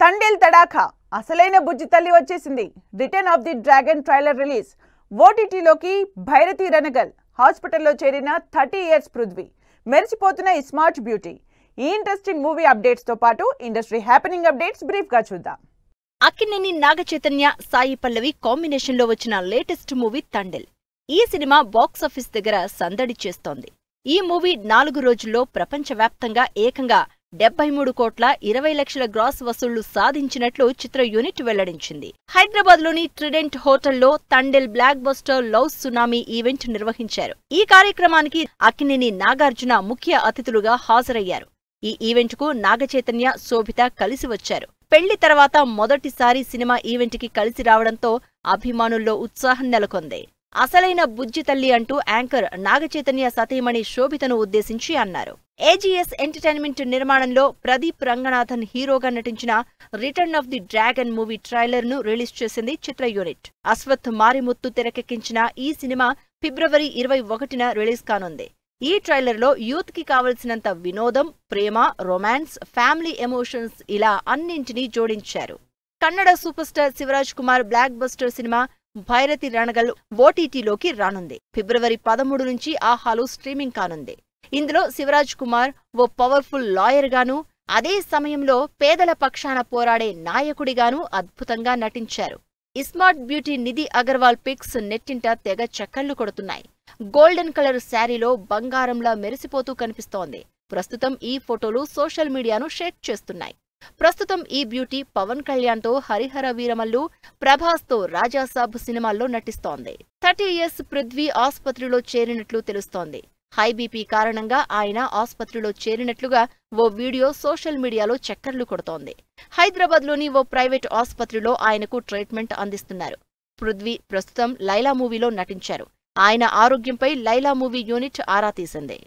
తండేల్ తడాఖా అసలైన బుజ్జి తల్లి వచ్చేసింది. Return of the dragon trailer release. ఓటీటీలోకి భైరతి రణగల్. హాస్పిటల్లో చేరిన 30 ఇయర్స్ పృథ్వీ. మెరిసిపోతున్న ఈ స్మార్ట్ బ్యూటీ. ఈ ఇంట్రెస్టింగ్ మూవీ అప్డేట్స్ తో పాటు ఇండస్ట్రీ హ్యాపెనింగ్ అప్డేట్స్ బ్రీఫ్ గా చూద్దాం. అక్కినేని నాగచైతన్య, సాయి పల్లవి కాంబినేషన్ లో వచ్చిన లేటెస్ట్ మూవీ తండేల్. ఈ సినిమా బాక్సాఫీస్ దగ్గర సందడి చేస్తోంది. ఈ మూవీ 4 రోజుల్లో ప్రపంచవ్యాప్తంగా ఏకంగా 73,20,00,000 గ్రాస్ వసూళ్లు సాధించినట్లు చిత్ర యూనిట్ వెల్లడించింది. హైదరాబాద్లోని ట్రిడెంట్ హోటల్లో Thandel block buster love tsunami event నిర్వహించారు. ఈ కార్యక్రమానికి అక్కినేని, నాగార్జున ముఖ్య అతిథులుగా హాజరయ్యారు. ఈ ఈవెంట్కు నాగచైతన్య, శోభిత కలిసి వచ్చారు. పెళ్లి తర్వాత మొదటిసారి సినిమా ఈవెంట్కి కలిసి రావడంతో అభిమానుల్లో ఉత్సాహం నెలకొంది. అసలైన బుజ్జి తల్లి అంటూ యాంకర్ నాగచైతన్య సతీమణి శోభితను ఉద్దేశించి అన్నారు. ఏజీఎస్ ఎంటర్టైన్మెంట్ నిర్మాణంలో ప్రదీప్ రంగనాథన్ హీరోగా నటించిన return of the dragon movie trailer ను రిలీజ్ చేసింది చిత్ర యూనిట్. అశ్వథ్ మారిముత్తు తెరకెక్కించిన ఈ సినిమా ఫిబ్రవరి 21న రిలీజ్ కానుంది. ఈ ట్రైలర్లో యూత్ కి కావలసినంత వినోదం, ప్రేమ, రొమాన్స్, ఫ్యామిలీ ఎమోషన్స్ ఇలా అన్నింటినీ జోడించారు. Kannada super star Shivaraj Kumar blockbuster సినిమా భైరతి రణగల్ ఓటీటీలోకి రానుంది. ఫిబ్రవరి 13 నుంచి ఆహాలో స్ట్రీమింగ్ కానుంది. ఇందులో శివరాజ్ కుమార్ ఓ పవర్ఫుల్ లాయర్ గాను, అదే సమయంలో పేదల పక్షాన పోరాడే నాయకుడిగాను అద్భుతంగా నటించారు. Smart beauty Nidhi Agarwal pics నెట్టింట తెగ చక్కర్లు కొడుతున్నాయి. గోల్డెన్ కలర్ శారీలో బంగారంలా మెరిసిపోతూ కనిపిస్తోంది. ప్రస్తుతం ఈ ఫోటోలు సోషల్ మీడియాను షేక్ చేస్తున్నాయి. ప్రస్తుతం ఈ బ్యూటీ పవన్ కళ్యాణ్తో హరిహర వీరమల్లు, ప్రభాస్తో రాజాసాబ్ సినిమాల్లో నటిస్తోంది. 30 ఇయర్స్ పృథ్వీ ఆస్పత్రిలో చేరినట్లు తెలుస్తోంది. హై బీపీ కారణంగా ఆయన ఆస్పత్రిలో చేరినట్లుగా ఓ వీడియో సోషల్ మీడియాలో చక్కర్లు కొడుతోంది. హైదరాబాద్లోని ఓ ప్రైవేట్ ఆస్పత్రిలో ఆయనకు ట్రీట్మెంట్ అందిస్తున్నారు. పృథ్వీ ప్రస్తుతం లైలా మూవీలో నటించారు. ఆయన ఆరోగ్యంపై లైలా మూవీ యూనిట్ ఆరా తీసింది.